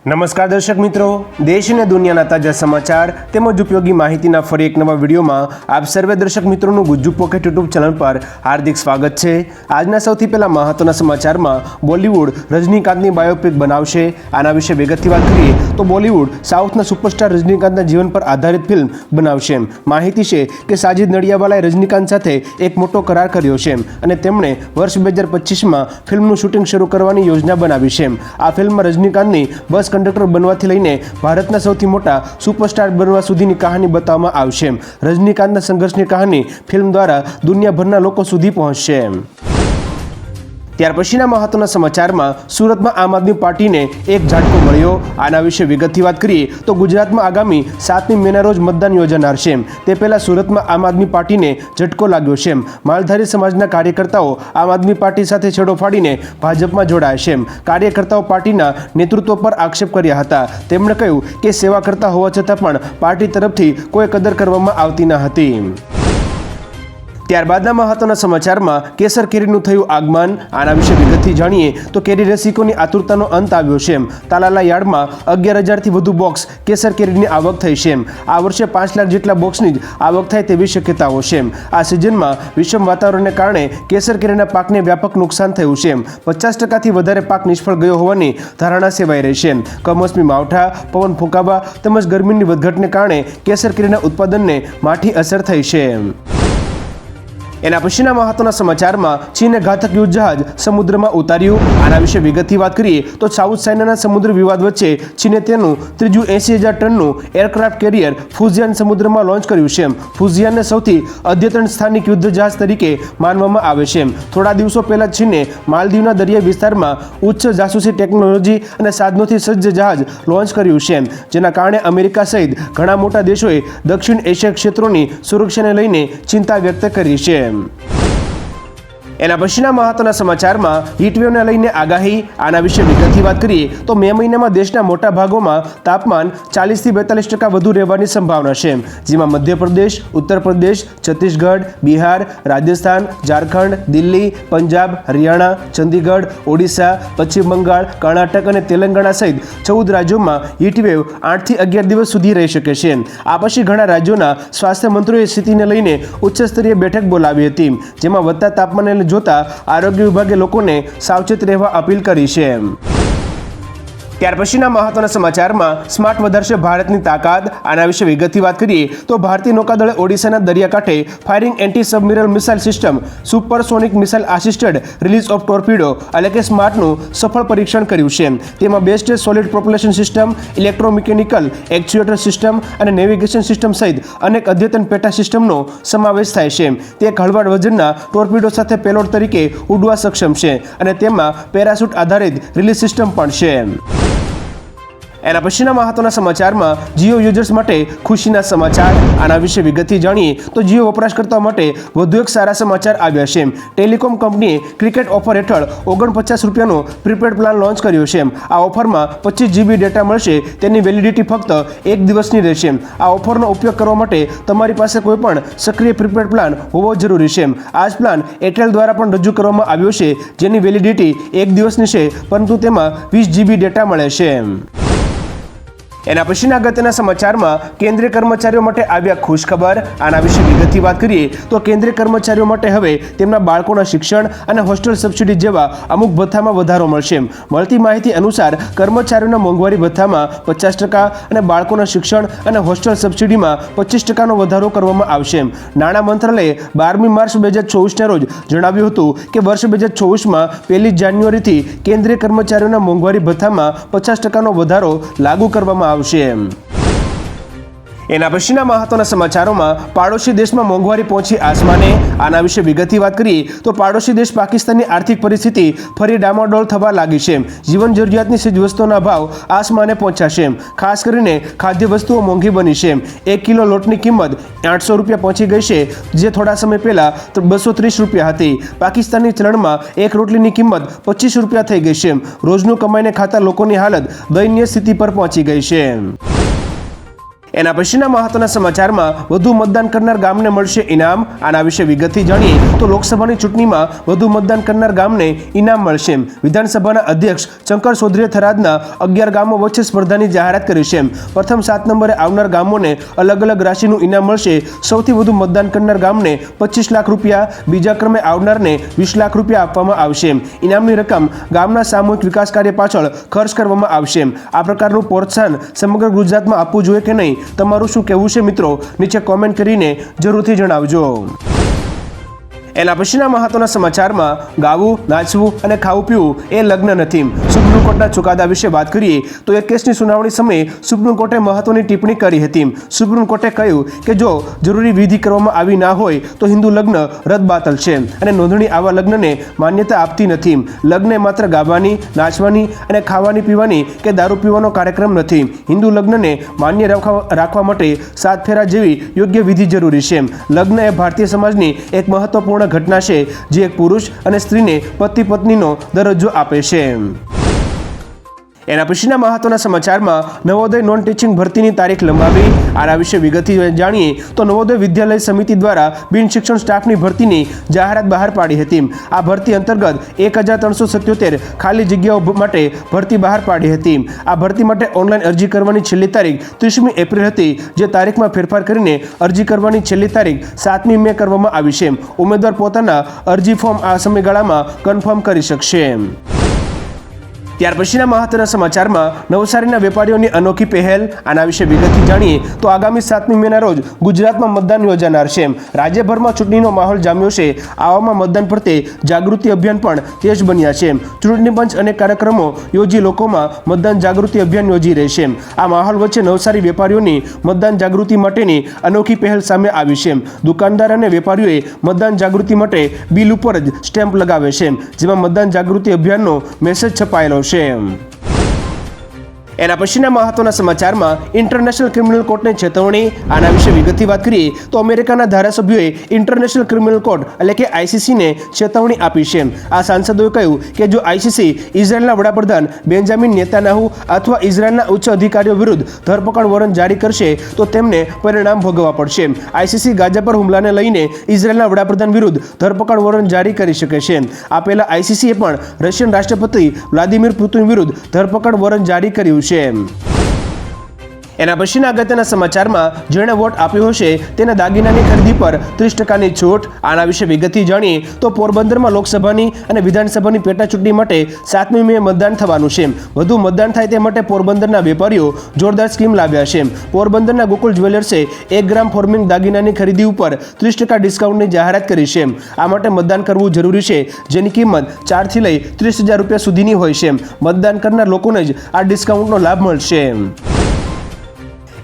નમસ્કાર દર્શક મિત્રો, દેશ અને દુનિયાના તાજા સમાચાર તેમજ ઉપયોગી માહિતીના ફરી એક નવા વિડીયોમાં આપ સર્વે દર્શક મિત્રોનું ગુજ્જુ પોકેટ યુટ્યુબ ચેનલ પર હાર્દિક સ્વાગત છે। આજના સૌથી પહેલા મહત્વના સમાચારમાં બોલિવૂડ રજનીકાંતની બાયોપિક બનાવશે। આના વિશે વિગતથી વાત કરીએ તો બોલિવૂડ સાઉથના સુપરસ્ટાર રજનીકાંતના જીવન પર આધારિત ફિલ્મ બનાવશે। માહિતી છે કે સાજિદ નડિયાવાલાએ રજનીકાંત સાથે એક મોટો કરાર કર્યો છે અને તેમણે વર્ષ 2025માં ફિલ્મનું શૂટિંગ શરૂ કરવાની યોજના બનાવી છે। આ ફિલ્મમાં રજનીકાંતની બસ કંડક્ટર બનવાથી લઈને ભારતના સૌથી મોટા સુપરસ્ટાર બનવા સુધીની કહાની બતાવવામાં આવશે। રજનીકાંતના સંઘર્ષની કહાની ફિલ્મ દ્વારા દુનિયાભરના લોકો સુધી પહોંચશે। ત્યાર પછીના મહત્વના સમાચારમાં સુરતમાં આમ આદમી પાર્ટીને એક ઝાટકો મળ્યો। આના વિશે વિગતથી વાત કરીએ તો ગુજરાતમાં આગામી 7મી મેના રોજ મતદાન યોજાનાર છે। તે પહેલા સુરતમાં આમ આદમી પાર્ટીને ઝટકો લાગ્યો છે। માલધારી સમાજના કાર્યકર્તાઓ આમ આદમી પાર્ટી સાથે છેડો ફાડીને ભાજપમાં જોડાયા છે। કાર્યકર્તાઓ પાર્ટીના નેતૃત્વ પર આક્ષેપ કર્યા હતા। તેમણે કહ્યું કે સેવા કરતા હોવા છતાં પણ પાર્ટી તરફથી કોઈ કદર કરવામાં આવતી ન હતી। ત્યારબાદના મહત્વના સમાચારમાં કેસર કેરીનું થયું આગમન। આના વિશે વિગતથી જાણીએ તો કેરી રસિકોની આતુરતાનો અંત આવ્યો છે। તાલાલા યાર્ડમાં 11,000થી વધુ બોક્સ કેસર કેરીની આવક થઈ છે। આ વર્ષે 5 લાખ જેટલા બોક્સની જ આવક થાય તેવી શક્યતાઓ છે। આ સિઝનમાં વિષમ વાતાવરણને કારણે કેસર કેરીના પાકને વ્યાપક નુકસાન થયું છે। 50%થી વધારે પાક નિષ્ફળ ગયો હોવાની ધારણા સેવાઈ રહી છે। કમોસમી માવઠા, પવન ફૂંકાવા તેમજ ગરમીની વધઘટને કારણે કેસર કેરીના ઉત્પાદનને માઠી અસર થઈ છે। એના પછીના મહત્વના સમાચારમાં ચીને ઘાતક યુદ્ધ જહાજ સમુદ્રમાં ઉતાર્યું। આના વિશે વિગતથી વાત કરીએ તો સાઉથ ચાઇનાના સમુદ્ર વિવાદ વચ્ચે ચીને તેનું ત્રીજું 80,000 ટનનું એરક્રાફ્ટ કેરિયર ફુઝિયાન સમુદ્રમાં લોન્ચ કર્યું છે। ફુઝિયાનને સૌથી અદ્યતન સ્થાનિક યુદ્ધ જહાજ તરીકે માનવામાં આવે છે। થોડા દિવસો પહેલા ચીને માલદીવના દરિયાઈ વિસ્તારમાં ઉચ્ચ જાસૂસી ટેકનોલોજી અને સાધનોથી સજ્જ જહાજ લોન્ચ કર્યું છે, જેના કારણે અમેરિકા સહિત ઘણા મોટા દેશોએ દક્ષિણ એશિયા ક્ષેત્રોની સુરક્ષાને લઈને ચિંતા વ્યક્ત કરી છે। એના પછીના મહત્વના સમાચારમાં હીટવેવને લઈને આગાહી। આના વિશે વિગતથી વાત કરીએ તો મે મહિનામાં દેશના મોટા ભાગોમાં તાપમાન 40થી 42% વધુ રહેવાની સંભાવના છે, જેમાં મધ્યપ્રદેશ, ઉત્તર પ્રદેશ, છત્તીસગઢ, બિહાર, રાજસ્થાન, ઝારખંડ, દિલ્હી, પંજાબ, હરિયાણા, ચંદીગઢ, ઓડિશા, પશ્ચિમ બંગાળ, કર્ણાટક અને તેલંગાણા સહિત 14 રાજ્યોમાં હીટવેવ 8થી 11 દિવસ સુધી રહી શકે છે। આ પછી ઘણા રાજ્યોના સ્વાસ્થ્ય મંત્રીઓએ સ્થિતિને લઈને ઉચ્ચસ્તરીય બેઠક બોલાવી હતી, જેમાં વધતા તાપમાનને જોતા આરોગ્ય વિભાગે લોકોને સાવચેત રહેવા અપીલ કરી છે। ત્યાર પછીના મહત્વના સમાચારમાં સ્માર્ટ વધારશે ભારતની તાકાત। આના વિશે વિગતથી વાત કરીએ તો ભારતીય નૌકાદળે ઓડિશાના દરિયાકાંઠે firing anti submarine missile system supersonic missile assisted release of torpedo એટલે કે સ્માર્ટનું સફળ પરીક્ષણ કર્યું છે। તેમાં best solid propulsion system, electromechanical actuator system અને નેવિગેશન સિસ્ટમ સહિત અનેક અદ્યતન પેટા સિસ્ટમનો સમાવેશ થાય છે। તે એક હળવા વજનના ટોર્પિડો સાથે પેલોડ તરીકે ઉડવા સક્ષમ છે અને તેમાં પેરાશૂટ આધારિત રિલીઝ સિસ્ટમ પણ છે। એના પછીના મહત્વના સમાચારમાં જીઓ યુઝર્સ માટે ખુશીના સમાચાર। આના વિશે વિગતથી જાણીએ તો જીઓ વપરાશકર્તાઓ માટે વધુ એક સારા સમાચાર આવ્યા છે। ટેલિકોમ કંપનીએ ક્રિકેટ ઓફર હેઠળ 49 રૂપિયાનો પ્રીપેડ પ્લાન લોન્ચ કર્યો છે। આ ઓફરમાં 25 GB ડેટા મળશે। તેની વેલિડિટી ફક્ત 1 દિવસની રહેશે। આ ઓફરનો ઉપયોગ કરવા માટે તમારી પાસે કોઈપણ સક્રિય પ્રીપેડ પ્લાન હોવો જરૂરી છે। આ જ પ્લાન એરટેલ દ્વારા પણ રજૂ કરવામાં આવ્યો છે, જેની વેલિડિટી 1 દિવસની છે, પરંતુ તેમાં 20 GB ડેટા મળે છે। એના પછીના અગત્યના સમાચારમાં કેન્દ્રીય કર્મચારીઓ માટે આવ્યા ખુશખબર। આના વિશે વિગતથી વાત કરીએ તો કેન્દ્રીય કર્મચારીઓ માટે હવે તેમના બાળકોના શિક્ષણ અને હોસ્ટેલ સબસિડી જેવા અમુક ભથ્થામાં વધારો મળશે। મળતી માહિતી અનુસાર કર્મચારીઓના મોંઘવારી ભથ્થામાં 50% અને બાળકોના શિક્ષણ અને હોસ્ટેલ સબસિડીમાં 25%નો વધારો કરવામાં આવશે। નાણાં મંત્રાલયે 12મી માર્ચ 2024ના રોજ જણાવ્યું હતું કે વર્ષ 2024માં 1 જાન્યુઆરીથી કેન્દ્રીય કર્મચારીઓના મોંઘવારી ભથ્થામાં 50%નો વધારો લાગુ કરવામાં આવશે। એના પછીના મહત્વના સમાચારોમાં પાડોશી દેશમાં મોંઘવારી પહોંચી આસમાને। આના વિશે વિગતથી વાત કરીએ તો પાડોશી દેશ પાકિસ્તાનની આર્થિક પરિસ્થિતિ ફરી ડામાડોળ થવા લાગી છે। જીવન જરૂરિયાતની ચીજવસ્તુઓના ભાવ આસમાને પહોંચ્યા છે। ખાસ કરીને ખાદ્ય વસ્તુઓ મોંઘી બની છે। 1 કિલો લોટની કિંમત 800 રૂપિયા પહોંચી ગઈ છે, જે થોડા સમય પહેલા 230 રૂપિયા હતી। પાકિસ્તાનની ચલણમાં એક રોટલીની કિંમત 25 રૂપિયા થઈ ગઈ છે। રોજનું કમાઈને ખાતા લોકોની હાલત દયનીય સ્થિતિ પર પહોંચી ગઈ છે। એના પછીના મહત્વના સમાચારમાં વધુ મતદાન કરનાર ગામને મળશે ઇનામ. આના વિશે વિગતથી જાણીએ તો લોકસભાની ચૂંટણીમાં વધુ મતદાન કરનાર ગામને ઇનામ મળશે. વિધાનસભાના અધ્યક્ષ શંકર ચૌધરીએ થરાદના 11 ગામો વચ્ચે સ્પર્ધાની જાહેરાત કરી છે. પ્રથમ 7 નંબરે આવનાર ગામોને અલગ અલગ રાશિનું ઇનામ મળશે. સૌથી વધુ મતદાન કરનાર ગામને 25 લાખ રૂપિયા, બીજા ક્રમે આવનારને 20 લાખ રૂપિયા આપવામાં આવશે. ઇનામની રકમ ગામના સામૂહિક વિકાસ કાર્ય પાછળ ખર્ચ કરવામાં આવશે. આ પ્રકારનું પ્રોત્સાહન સમગ્ર ગુજરાતમાં આપવું જોઈએ કે નહીં, તમારું શું કહેવું છે મિત્રો? નીચે કોમેન્ટ કરીને જરૂરથી જણાવજો. એના પછીના મહત્વના સમાચારમાં ગાવું, નાચવું અને ખાવું પીવું એ લગ્ન નથી. સુપ્રીમ કોર્ટના ચુકાદા વિશે વાત કરીએ તો એક કેસની સુનાવણી સમયે સુપ્રીમ કોર્ટે મહત્વની ટિપ્પણી કરી હતી. સુપ્રીમ કોર્ટે કહ્યું કે જો જરૂરી વિધિ કરવામાં આવી ના હોય તો હિન્દુ લગ્ન રદબાતલ છે અને નોંધણી આવા લગ્નને માન્યતા આપતી નથી. લગ્ન એ માત્ર ગાવાની, નાચવાની અને ખાવાની પીવાની કે દારૂ પીવાનો કાર્યક્રમ નથી. હિન્દુ લગ્નને માન્ય રાખવા માટે 7 ફેરા જેવી યોગ્ય વિધિ જરૂરી છે. લગ્ન એ ભારતીય સમાજની એક મહત્વપૂર્ણ ઘટના છે જે એક પુરુષ અને સ્ત્રીને પતિ પત્નીનો દરજ્જો આપે છે. એના પછીના મહત્વના સમાચારમાં નવોદય નોન ટીચિંગ ભરતીની તારીખ લંબાવી. આના વિશે વિગતથી જાણીએ તો નવોદય વિદ્યાલય સમિતિ દ્વારા બિન શિક્ષણ સ્ટાફની ભરતીની જાહેરાત બહાર પાડી હતી. આ ભરતી અંતર્ગત 1377 ખાલી જગ્યાઓ માટે ભરતી બહાર પાડી હતી. આ ભરતી માટે ઓનલાઈન અરજી કરવાની છેલ્લી તારીખ 30મી એપ્રિલ હતી, જે તારીખમાં ફેરફાર કરીને અરજી કરવાની છેલ્લી તારીખ 7મી મે કરવામાં આવી છે. ઉમેદવાર પોતાના અરજી ફોર્મ આ સમયગાળામાં કન્ફર્મ કરી શકશે. ત્યાર પછીના મહત્વના સમાચારમાં નવસારીના વેપારીઓની અનોખી પહેલ. આના વિશે વિગતથી જાણીએ તો આગામી 7મી મેના રોજ ગુજરાતમાં મતદાન યોજાનાર છે. રાજ્યભરમાં ચૂંટણીનો માહોલ જામ્યો છે. આવામાં મતદાન પ્રત્યે જાગૃતિ અભિયાન પણ તેજ બન્યા છે. ચૂંટણી પંચ અનેક કાર્યક્રમો યોજી લોકોમાં મતદાન જાગૃતિ અભિયાન યોજી રહે છે. આ માહોલ વચ્ચે નવસારી વેપારીઓની મતદાન જાગૃતિ માટેની અનોખી પહેલ સામે આવી છે. દુકાનદાર અને વેપારીઓએ મતદાન જાગૃતિ માટે બિલ ઉપર જ સ્ટેમ્પ લગાવે છે, જેમાં મતદાન જાગૃતિ અભિયાનનો મેસેજ છપાયેલો છે. એના પછીના મહત્વના સમાચારમાં ઇન્ટરનેશનલ ક્રિમિનલ કોર્ટની ચેતવણી. આના વિશે વિગતથી વાત કરીએ તો અમેરિકાના ધારાસભ્યોએ ઇન્ટરનેશનલ ક્રિમિનલ કોર્ટ એટલે કે આઈસીસીને ચેતવણી આપી છે. આ સાંસદોએ કહ્યું કે જો આઈસીસી ઇઝરાયલના વડાપ્રધાન બેન્જામિન નેતાન્યાહુ અથવા ઇઝરાયલના ઉચ્ચ અધિકારીઓ વિરુદ્ધ ધરપકડ વોરંટ જારી કરશે તો તેમને પરિણામ ભોગવવા પડશે. આઈસીસી ગાઝા પર હુમલાને લઈને ઇઝરાયલના વડાપ્રધાન વિરુદ્ધ ધરપકડ વોરંટ જારી કરી શકે છે. આ પહેલા આઈસીસીએ પણ રશિયન રાષ્ટ્રપતિ વ્લાદિમીર પુતિન વિરુદ્ધ ધરપકડ વોરંટ જારી કર્યું છે. એના પછીના અગત્યના સમાચારમાં જેણે વોટ આપ્યો હશે તેના દાગીનાની ખરીદી પર 30% છૂટ. આના વિશે વિગતથી જાણીએ તો પોરબંદરમાં લોકસભાની અને વિધાનસભાની પેટા ચૂંટણી માટે 7મી મે મતદાન થવાનું છે. વધુ મતદાન થાય તે માટે પોરબંદરના વેપારીઓ જોરદાર સ્કીમ લાવ્યા છે. પોરબંદરના ગોકુલ જ્વેલર્સે 1 ગ્રામ ફોર્મિંગ દાગીનાની ખરીદી ઉપર 30% ડિસ્કાઉન્ટની જાહેરાત કરી છે. આ માટે મતદાન કરવું જરૂરી છે, જેની કિંમત 4 થી લઈ 30,000 રૂપિયા સુધીની હોય છે. મતદાન કરનાર લોકોને જ આ ડિસ્કાઉન્ટનો લાભ મળશે.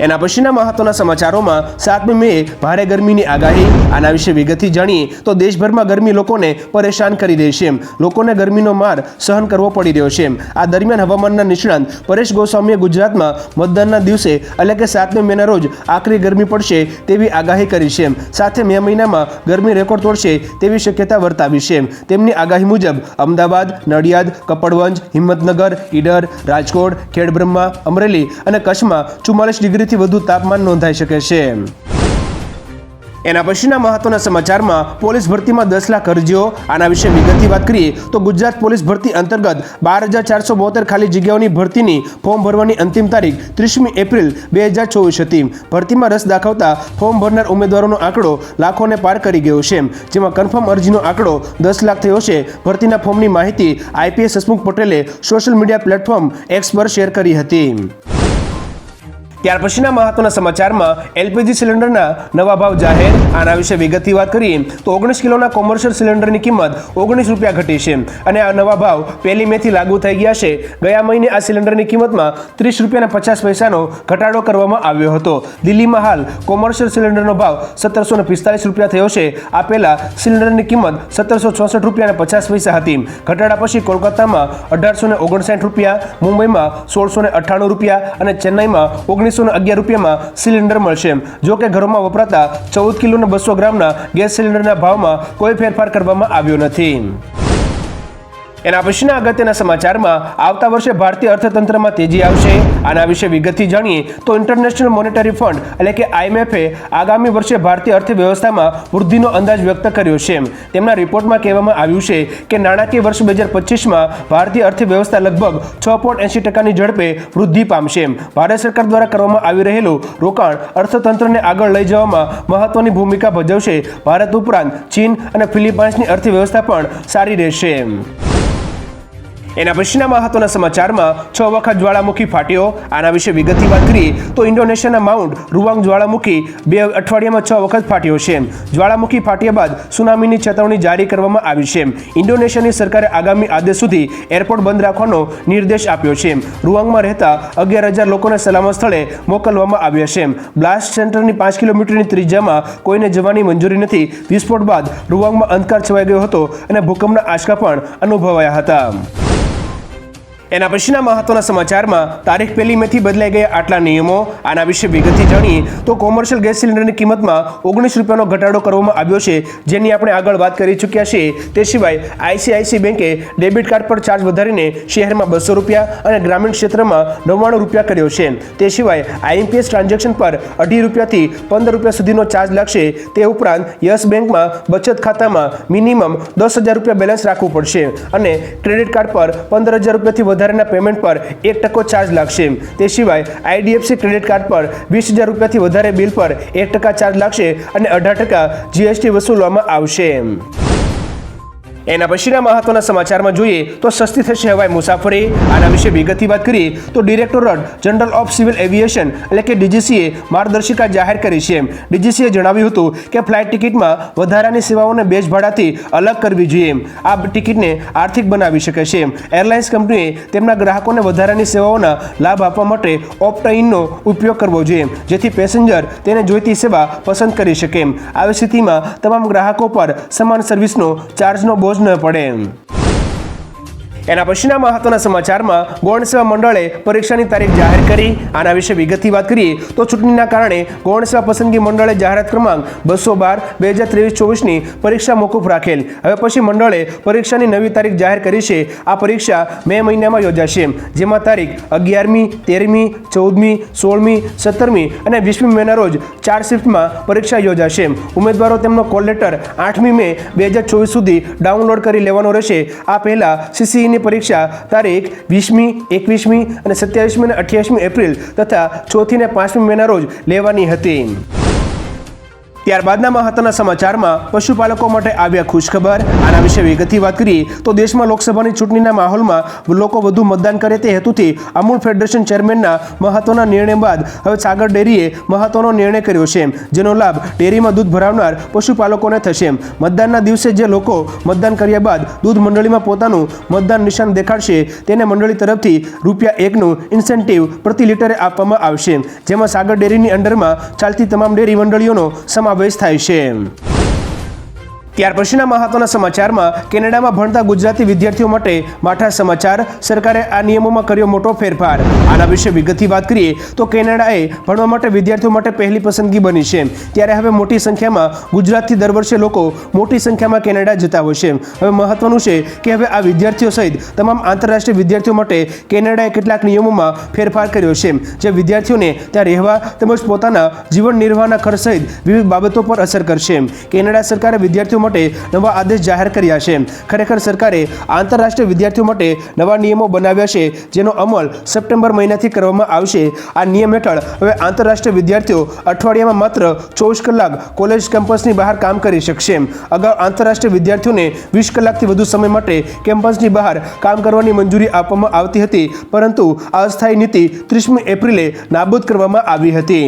એના પછીના મહત્વના સમાચારોમાં 7મી મે ભારે ગરમીની આગાહી. આના વિશે વિગતથી જાણીએ તો દેશભરમાં ગરમી લોકોને પરેશાન કરી રહી છે. લોકોને ગરમીનો માર સહન કરવો પડી રહ્યો છે. આ દરમિયાન હવામાનના નિષ્ણાંત પરેશ ગોસ્વામીએ ગુજરાતમાં મતદાનના દિવસે એટલે કે 7મી મેના રોજ આકરી ગરમી પડશે તેવી આગાહી કરી છે. સાથે મે મહિનામાં ગરમી રેકોર્ડ તોડશે તેવી શક્યતા વર્તાવી છે. તેમની આગાહી મુજબ અમદાવાદ, નડિયાદ, કપડવંજ, હિંમતનગર, ઈડર, રાજકોટ, ખેડબ્રહ્મા, અમરેલી અને કચ્છમાં 44 ડિગ્રી થી વધુ તાપમાન નોંધાઈ શકે છે. એના પછીના મહત્વના સમાચારમાં પોલીસ ભરતીમાં 10 લાખ અરજીઓ. આના વિશે વિગતથી વાત કરીએ તો ગુજરાત પોલીસ ભરતી અંતર્ગત 12,472 ખાલી જગ્યાઓની ભરતીની ફોર્મ ભરવાની અંતિમ તારીખ 30મી એપ્રિલ 2024 હતી. ભરતીમાં રસ દાખવતા ફોર્મ ભરનાર ઉમેદવારોનો આંકડો લાખોને પાર કરી ગયો છે, જેમાં કન્ફર્મ અરજીનો આંકડો 10 લાખ થયો છે. ભરતીના ફોર્મની માહિતી આઈપીએસ હસમુખ પટેલે સોશિયલ મીડિયા પ્લેટફોર્મ એક્સ પર શેર કરી હતી. ત્યાર પછીના મહત્વના સમાચારમાં એલપીજી સિલિન્ડરના નવા ભાવ જાહેર. આના વિશે વિગતથી વાત કરીએ તો 19 કિલોના કોમર્શિયલ સિલિન્ડરની કિંમત 19 રૂપિયા ઘટી છે અને આ નવા ભાવ 1 મેથી લાગુ થઈ ગયા છે. ગયા મહિને આ સિલિન્ડરની કિંમતમાં 30 રૂપિયા 50 પૈસાનો ઘટાડો કરવામાં આવ્યો હતો. દિલ્હીમાં હાલ કોમર્શિયલ સિલિન્ડરનો ભાવ 1745 રૂપિયા થયો છે. આ પહેલા સિલિન્ડરની કિંમત 1764 રૂપિયા 50 પૈસા હતી. ઘટાડા પછી કોલકાતામાં 1859 રૂપિયા, મુંબઈમાં 1698 રૂપિયા અને ચેન્નાઈમાં 1911 રૂપિયામાં સિલિન્ડર મળશે. જો કે ઘરોમાં વપરાતા 14 કિલો અને 200 ગ્રામના ગેસ સિલિન્ડરના ભાવમાં કોઈ ફેરફાર કરવામાં આવ્યો નથી. એના પછીના અગત્યના સમાચારમાં આવતા વર્ષે ભારતીય અર્થતંત્રમાં તેજી આવશે. આના વિશે વિગતથી જાણીએ તો ઇન્ટરનેશનલ મોનેટરી ફંડ એટલે કે IMFએ આગામી વર્ષે ભારતીય અર્થવ્યવસ્થામાં વૃદ્ધિનો અંદાજ વ્યક્ત કર્યો છે. તેમના રિપોર્ટમાં કહેવામાં આવ્યું છે કે નાણાકીય વર્ષ 2025માં ભારતીય અર્થવ્યવસ્થા લગભગ 6.80%ની ઝડપે વૃદ્ધિ પામશે. ભારત સરકાર દ્વારા કરવામાં આવી રહેલું રોકાણ અર્થતંત્રને આગળ લઈ જવામાં મહત્વની ભૂમિકા ભજવશે. ભારત ઉપરાંત ચીન અને ફિલિપાઇન્સની અર્થવ્યવસ્થા પણ સારી રહેશે. એના પછીના મહત્વના સમાચારમાં 6 વખત જ્વાળામુખી ફાટ્યો. આના વિશે વિગતથી વાત કરીએ તો ઇન્ડોનેશિયાના માઉન્ટ રૂવાંગ જ્વાળામુખી 2 અઠવાડિયામાં 6 વખત ફાટ્યો છે. જ્વાળામુખી ફાટ્યા બાદ સુનામીની ચેતવણી જારી કરવામાં આવી છે. ઇન્ડોનેશિયાની સરકારે આગામી આદેશ સુધી એરપોર્ટ બંધ રાખવાનો નિર્દેશ આપ્યો છે. રૂવાંગમાં રહેતા 11,000 લોકોને સલામત સ્થળે મોકલવામાં આવ્યા છે. બ્લાસ્ટ સેન્ટરની 5 કિલોમીટરની ત્રિજ્યામાં કોઈને જવાની મંજૂરી નથી. વિસ્ફોટ બાદ રૂવાંગમાં અંધકાર છવાઈ ગયો હતો અને ભૂકંપના આંચકા પણ અનુભવાયા હતા. એના પછીના મહત્વના સમાચારમાં તારીખ 1 મેથી બદલાઈ ગયા આટલા નિયમો. આના વિશે વિગતથી જાણીએ તો કોમર્શિયલ ગેસ સિલિન્ડરની કિંમતમાં 19 રૂપિયાનો ઘટાડો કરવામાં આવ્યો છે, જેની આપણે આગળ વાત કરી ચૂક્યા છીએ. તે સિવાય ICICI બેંકે ડેબિટ કાર્ડ પર ચાર્જ વધારીને શહેરમાં 200 રૂપિયા અને ગ્રામીણ ક્ષેત્રમાં 99 રૂપિયા કર્યો છે. તે સિવાય IMPS ટ્રાન્ઝેક્શન પર 2.5 રૂપિયાથી 15 રૂપિયા સુધીનો ચાર્જ લાગશે. તે ઉપરાંત યસ બેંકમાં બચત ખાતામાં મિનિમમ 10,000 રૂપિયા બેલેન્સ રાખવું પડશે અને ક્રેડિટ કાર્ડ પર 15,000 રૂપિયાથી વધારેના પેમેન્ટ પર 1% ચાર્જ લાગશે. તે સિવાય IDFC ક્રેડિટ કાર્ડ પર 20,000 રૂપિયાથી વધારે બિલ પર 1% ચાર્જ લાગશે અને 18% GST વસૂલવામાં આવશે. એના પછીના મહત્વના સમાચારમાં જોઈએ તો સસ્તી થશે હવાઈ મુસાફરી. આના વિશે વિગતથી વાત કરીએ તો directorate general of civil aviation એટલે કે DGCએ માર્ગદર્શિકા જાહેર કરી છે. DGCએ જણાવ્યું હતું કે ફ્લાઇટ ટિકિટમાં વધારાની સેવાઓને બેઝ ભાડાથી અલગ કરવી જોઈએ. આ ટિકિટને આર્થિક બનાવી શકે છે. એરલાઇન્સ કંપનીએ તેમના ગ્રાહકોને વધારાની સેવાઓના લાભ આપવા માટે ઓપ્ટ-ઇનનો ઉપયોગ કરવો જોઈએ, જેથી પેસેન્જર તેને જોઈતી સેવા પસંદ કરી શકે. આવી સ્થિતિમાં તમામ ગ્રાહકો પર સમાન સર્વિસનો ચાર્જનો બોજ ન પડે. એના પછીના મહત્વના સમાચારમાં ગૌણ સેવા મંડળે પરીક્ષાની તારીખ જાહેર કરી. આના વિશે વિગતથી વાત કરીએ તો ચૂંટણીના કારણે ગૌણ સેવા પસંદગી મંડળે જાહેરાત ક્રમાંક 212/2023-24ની પરીક્ષા મોકૂફ રાખેલ. હવે પછી મંડળે પરીક્ષાની નવી તારીખ જાહેર કરી છે. આ પરીક્ષા મે મહિનામાં યોજાશે, જેમાં તારીખ 11મી, 13મી, 14મી, 16મી, 17મી અને 20મી મેના રોજ 4 શિફ્ટમાં પરીક્ષા યોજાશે. ઉમેદવારો તેમનો કોલ લેટર 8મી મે 2024 સુધી ડાઉનલોડ કરી લેવાનો રહેશે. આ પહેલા CCEની પરીક્ષા તારીખ 20મી, 21મી અને 27મી અને 28મી એપ્રિલ તથા 4થી અને 5મી મેના રોજ લેવાની હતી. ત્યારબાદના મહત્વના સમાચારમાં પશુપાલકો માટે આવ્યા ખુશખબર. આના વિશે વિગતથી વાત કરીએ તો દેશમાં લોકસભાની ચૂંટણીના માહોલમાં લોકો વધુ મતદાન કરે તે હેતુથી અમૂલ ફેડરેશન ચેરમેનના મહત્વના નિર્ણય બાદ હવે સાગર ડેરીએ મહત્વનો નિર્ણય કર્યો છે, જેનો લાભ ડેરીમાં દૂધ ભરાવનાર પશુપાલકોને થશે. મતદાનના દિવસે જે લોકો મતદાન કર્યા બાદ દૂધ મંડળીમાં પોતાનું મતદાન નિશાન દેખાડશે તેને મંડળી તરફથી ₹1નું ઇન્સેન્ટિવ પ્રતિ લીટરે આપવામાં આવશે, જેમાં સાગર ડેરીની અંડરમાં ચાલતી તમામ ડેરી મંડળીઓનો સમાવેશ થાય છે. ત્યાર પછીના મહત્વના સમાચારમાં કેનેડામાં ભણતા ગુજરાતી વિદ્યાર્થીઓ માટે માઠા સમાચાર. સરકારે આ નિયમોમાં કર્યો મોટો ફેરફાર. આના વિશે વિગતથી વાત કરીએ તો કેનેડાએ ભણવા માટે વિદ્યાર્થીઓ માટે પહેલી પસંદગી બની છે. ત્યારે હવે મોટી સંખ્યામાં ગુજરાતથી દર વર્ષે લોકો મોટી સંખ્યામાં કેનેડા જતા હોય છે. હવે મહત્વનું છે કે હવે આ વિદ્યાર્થીઓ સહિત તમામ આંતરરાષ્ટ્રીય વિદ્યાર્થીઓ માટે કેનેડાએ કેટલાક નિયમોમાં ફેરફાર કર્યો છે, જે વિદ્યાર્થીઓને ત્યાં રહેવા તેમજ પોતાના જીવન નિર્વાહના ખર્ચ સહિત વિવિધ બાબતો પર અસર કરશે. કેનેડા સરકારે વિદ્યાર્થીઓ માટે નવા આદેશ જાહેર કર્યા છે. ખરેખર સરકારે આંતરરાષ્ટ્રીય વિદ્યાર્થીઓ માટે નવા નિયમો બનાવ્યા છે, જેનો અમલ સપ્ટેમ્બર મહિનાથી કરવામાં આવશે. આ નિયમ હેઠળ હવે આંતરરાષ્ટ્રીય વિદ્યાર્થીઓ અઠવાડિયામાં માત્ર 24 કલાક કોલેજ કેમ્પસની બહાર કામ કરી શકશે. અગાઉ આંતરરાષ્ટ્રીય વિદ્યાર્થીઓને 20 કલાકથી વધુ સમય માટે કેમ્પસની બહાર કામ કરવાની મંજૂરી આપવામાં આવતી હતી, પરંતુ આ અસ્થાયી નીતિ 30મી એપ્રિલે નાબૂદ કરવામાં આવી હતી.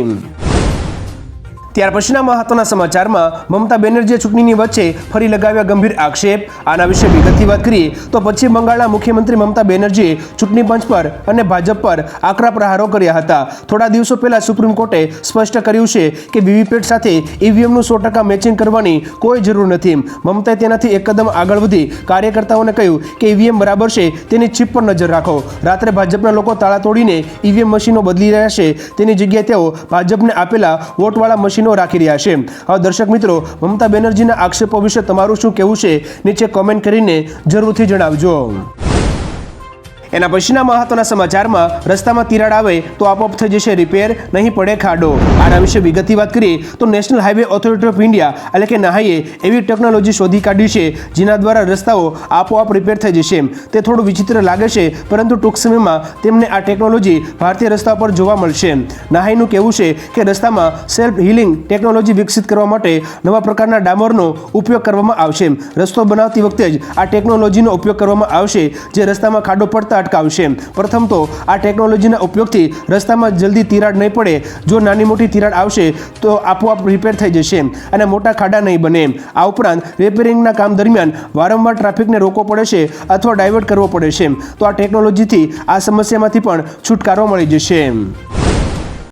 ત્યાર પછીના મહત્વના સમાચારમાં મમતા બેનર્જીએ ચૂંટણીની વચ્ચે ફરી લગાવ્યા ગંભીર આક્ષેપ. આના વિશે વિગતથી વાત કરીએ તો પશ્ચિમ બંગાળના મુખ્યમંત્રી મમતા બેનર્જીએ ચૂંટણી પંચ પર અને ભાજપ પર આકરા પ્રહારો કર્યા હતા. થોડા દિવસો પહેલા સુપ્રીમ કોર્ટે સ્પષ્ટ કર્યું છે કે વીવીપેટ સાથે ઈવીએમનું 100% મેચિંગ કરવાની કોઈ જરૂર નથી. મમતાએ તેનાથી એક કદમ આગળ વધી કાર્યકર્તાઓને કહ્યું કે ઈવીએમ બરાબર છે તેની ચિપ પર નજર રાખો. રાત્રે ભાજપના લોકો તાળા તોડીને ઈવીએમ મશીનો બદલી રહ્યા છે, તેની જગ્યાએ તેઓ ભાજપને આપેલા વોટવાળા મશીન મશીનો રાખી રહ્યા છે. હવે દર્શક મિત્રો, મમતા બેનર્જીના આક્ષેપો વિશે તમારું શું કહેવું છે નીચે કોમેન્ટ કરીને જરૂરથી જણાવજો. એના પછીના મહત્વના સમાચારમાં રસ્તામાં તિરાડ આવે તો આપોઆપ થઈ જશે રિપેર, નહીં પડે ખાડો. આના વિશે વિગતથી વાત કરીએ તો national highway authority of India એટલે કે નાહાઈએ એવી ટેકનોલોજી શોધી કાઢી છે જેના દ્વારા રસ્તાઓ આપોઆપ રિપેર થઈ જશે. તે થોડું વિચિત્ર લાગે છે, પરંતુ ટૂંક સમયમાં તેમને આ ટેકનોલોજી ભારતીય રસ્તા પર જોવા મળશે. નાહાઈનું કહેવું છે કે રસ્તામાં સેલ્ફ હિલિંગ ટેકનોલોજી વિકસિત કરવા માટે નવા પ્રકારના ડામરનો ઉપયોગ કરવામાં આવશે. રસ્તો બનાવતી વખતે જ આ ટેકનોલોજીનો ઉપયોગ કરવામાં આવશે જે રસ્તામાં ખાડો પડતા અટકાવશે. પ્રથમ તો આ ટેકનોલોજીના ઉપયોગથી રસ્તામાં જલ્દી તિરાડ નહીં પડે. જો નાની મોટી તિરાડ આવશે તો આપોઆપ રિપેર થઈ જશે અને મોટા ખાડા નહીં બને. આ ઉપરાંત રિપેરિંગના કામ દરમિયાન વારંવાર ટ્રાફિકને રોકવો પડે છે અથવા ડાયવર્ટ કરવો પડે છે. તો આ ટેકનોલોજીથી આ સમસ્યામાંથી પણ છુટકારો મળી જશે.